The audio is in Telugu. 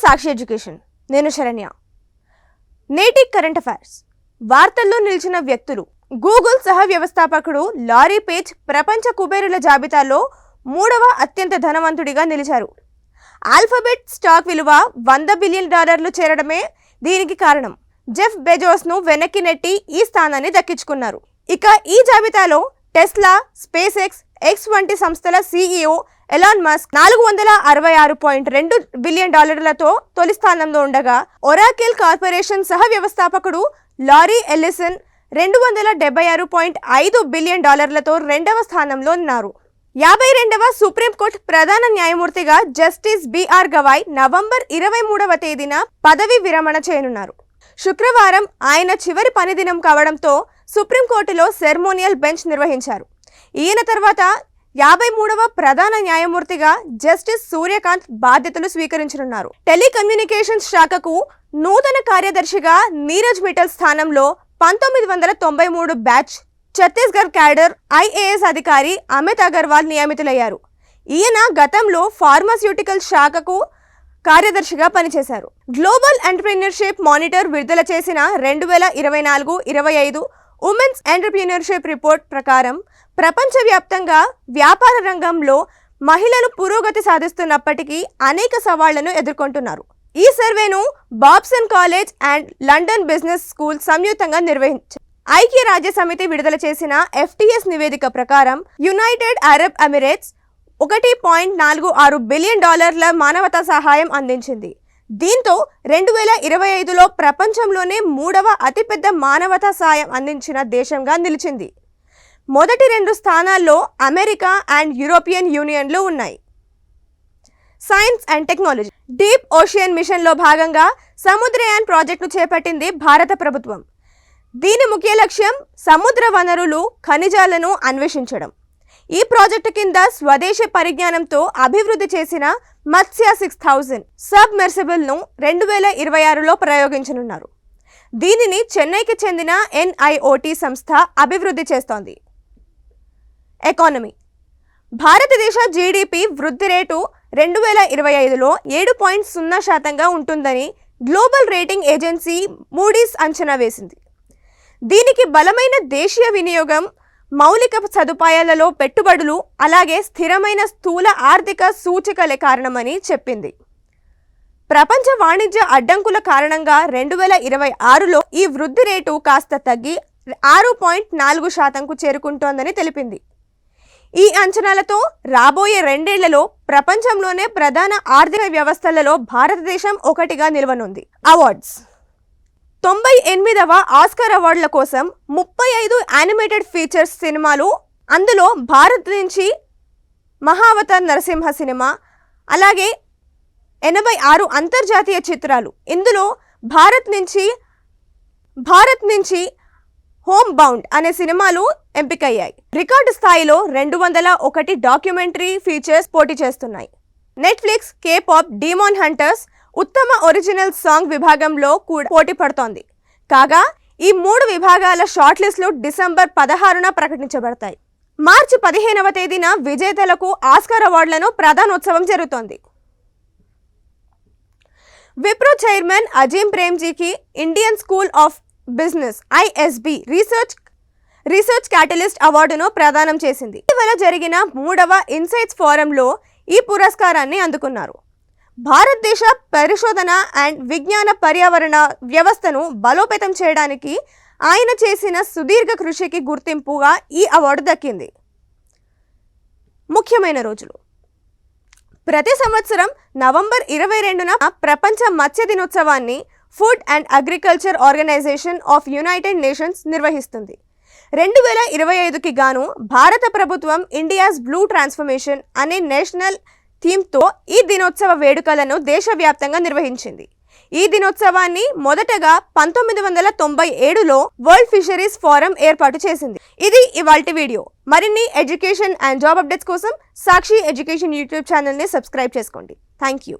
సాక్షి ఎడ్యుకేషన్. నేను శరణ్య. నేటి కరెంట్ అఫైర్స్. వార్తల్లో నిలిచిన వ్యక్తులు. గూగుల్ సహ వ్యవస్థాపకుడు లారీ పేజ్ ప్రపంచ కుబేరుల జాబితాలో 3వ అత్యంత ధనవంతుడిగా నిలిచారు. ఆల్ఫాబెట్ స్టాక్ విలువ $100 బిలియన్ చేరడమే దీనికి కారణం. జెఫ్ బెజోస్ను వెనక్కి నెట్టి ఈ స్థానాన్ని దక్కించుకున్నారు. ఇక ఈ జాబితాలో టెస్లా, స్పేస్ ఎక్స్ వంటి సంస్థల CEO ఎలాన్ మస్క్ $466.2 బిలియన్ తొలి స్థానంలో ఉండగా, ఒరాకిల్ కార్పొరేషన్ సహ వ్యవస్థాపకుడు లారీ ఎల్లిసన్ $276.5 బిలియన్ రెండవ స్థానంలో ఉన్నారు. 52వ సుప్రీంకోర్టు ప్రధాన న్యాయమూర్తిగా జస్టిస్ బిఆర్ గవాయ్ నవంబర్ 23వ తేదీన పదవి విరమణ చేయనున్నారు. శుక్రవారం ఆయన చివరి పనిదినం కావడంతో సుప్రీంకోర్టులో సెరమోనియల్ బెంచ్ నిర్వహించారు. ఈయన తర్వాత 53వ ప్రధాన న్యాయమూర్తిగా జస్టిస్ సూర్యకాంత్ బాధ్యతలు స్వీకరించనున్నారు. టెలికమ్యూనికేషన్స్ శాఖకు నూతన కార్యదర్శిగా నీరజ్ మిట్టల్ స్థానంలో 1993 బ్యాచ్ ఛత్తీస్గఢ్ క్యాడర్ IAS అధికారి అమిత్ అగర్వాల్ నియమితులయ్యారు. ఈయన గతంలో ఫార్మాస్యూటికల్ శాఖకు కార్యదర్శిగా పనిచేశారు. గ్లోబల్ ఎంటర్‌ప్రెన్యూర్‌షిప్ మానిటర్ విడుదల చేసిన 2024-25 ఉమెన్స్ ఎంటర్‌ప్రెన్యూర్‌షిప్ రిపోర్ట్ ప్రకారం ప్రపంచవ్యాప్తంగా వ్యాపార రంగంలో మహిళలు పురోగతి సాధిస్తున్నప్పటికీ అనేక సవాళ్లను ఎదుర్కొంటున్నారు. ఈ సర్వేను Babson college and London business school సంయుక్తంగా నిర్వహించారు. ఐక్యరాజ్య సమితి విడుదల చేసిన FTS నివేదిక ప్రకారం యునైటెడ్ అరబ్ ఎమిరేట్స్ $1.46 బిలియన్ మానవతా సహాయం అందించింది. దీంతో 2025లో ప్రపంచంలోనే 3వ అతిపెద్ద మానవతా సాయం అందించిన దేశంగా నిలిచింది. మొదటి 2 స్థానాల్లో అమెరికా అండ్ యూరోపియన్ యూనియన్లు ఉన్నాయి. Science and technology. Deep ocean మిషన్లో భాగంగా సముద్రయాన్ ప్రాజెక్టును చేపట్టింది భారత ప్రభుత్వం. దీని ముఖ్య లక్ష్యం సముద్ర వనరులు, ఖనిజాలను అన్వేషించడం. ఈ ప్రాజెక్టు కింద స్వదేశీ పరిజ్ఞానంతో అభివృద్ధి చేసిన మత్స్య 6000 సబ్మెర్సిబుల్ను 2026లో ప్రయోగించనున్నారు. దీనిని చెన్నైకి చెందిన NIOT సంస్థ అభివృద్ధి చేస్తోంది. ఎకానమీ. భారతదేశ GDP వృద్ధి రేటు 2025లో 7.0% ఉంటుందని గ్లోబల్ రేటింగ్ ఏజెన్సీ మూడీస్ అంచనా వేసింది. దీనికి బలమైన దేశీయ వినియోగం, మౌలిక సదుపాయాలలో పెట్టుబడులు, అలాగే స్థిరమైన స్థూల ఆర్థిక సూచికలే కారణమని చెప్పింది. ప్రపంచ వాణిజ్య అడ్డంకుల కారణంగా 2026లో ఈ వృద్ధి రేటు కాస్త తగ్గి 6.4%కు చేరుకుంటోందని తెలిపింది. ఈ అంచనాలతో రాబోయే 2 ఏళ్లలో ప్రపంచంలోనే ప్రధాన ఆర్థిక వ్యవస్థలలో భారతదేశం ఒకటిగా నిలవనుంది. అవార్డ్స్. 98వ ఆస్కార్ అవార్డుల కోసం 35 యానిమేటెడ్ ఫీచర్స్ సినిమాలు, అందులో భారత్ నుంచి మహావతార్ నరసింహ సినిమా, అలాగే 86 అంతర్జాతీయ చిత్రాలు, ఇందులో భారత్ నుంచి హోమ్ బౌండ్ అనే సినిమాలు ఎంపికయ్యాయి. రికార్డు స్థాయిలో 201 డాక్యుమెంటరీ ఫీచర్స్ పోటీ చేస్తున్నాయి. నెట్ఫ్లిక్స్ K-pop డీమాన్ హంటర్స్ ఉత్తమ ఒరిజినల్ సాంగ్ విభాగంలో కూడా పోటీ పడుతోంది. కాగా ఈ 3 విభాగాల షార్ట్ లిస్టులు డిసెంబర్ 16న ప్రకటించబడతాయి. మార్చి 15వ తేదీన విజేతలకు ఆస్కార్ అవార్డులను ప్రధానోత్సవం జరుగుతోంది. విప్రో చైర్మన్ అజీం ప్రేమ్జీకి Indian school of business ISB research catalyst అవార్డును ప్రదానం చేసింది. ఇటీవల జరిగిన 3వ ఇన్సైట్స్ ఫోరంలో ఈ పురస్కారాన్ని అందుకున్నారు. భారతదేశ పరిశోధన అండ్ విజ్ఞాన పర్యావరణ వ్యవస్థను బలోపేతం చేయడానికి ఆయన చేసిన సుదీర్ఘ కృషికి గుర్తింపుగా ఈ అవార్డు దక్కింది. ముఖ్యమైన రోజులు. ప్రతి సంవత్సరం నవంబర్ 22న ప్రపంచ మత్స్య దినోత్సవాన్ని Food and Agriculture Organization of United Nations నిర్వహిస్తుంది. 2025కి గాను భారత ప్రభుత్వం ఇండియాస్ బ్లూ ట్రాన్స్ఫర్మేషన్ అనే నేషనల్ థీమ్తో ఈ దినోత్సవ వేడుకలను దేశవ్యాప్తంగా నిర్వహించింది. ఈ దినోత్సవాన్ని మొదటగా 1997లో వరల్డ్ ఫిషరీస్ ఫోరం ఏర్పాటు చేసింది. ఇది ఇవాల్టి వీడియో. మరిన్ని ఎడ్యుకేషన్ అండ్ జాబ్ అప్డేట్స్ కోసం సాక్షి ఎడ్యుకేషన్ యూట్యూబ్ ఛానల్ని సబ్స్క్రైబ్ చేసుకోండి. Thank you.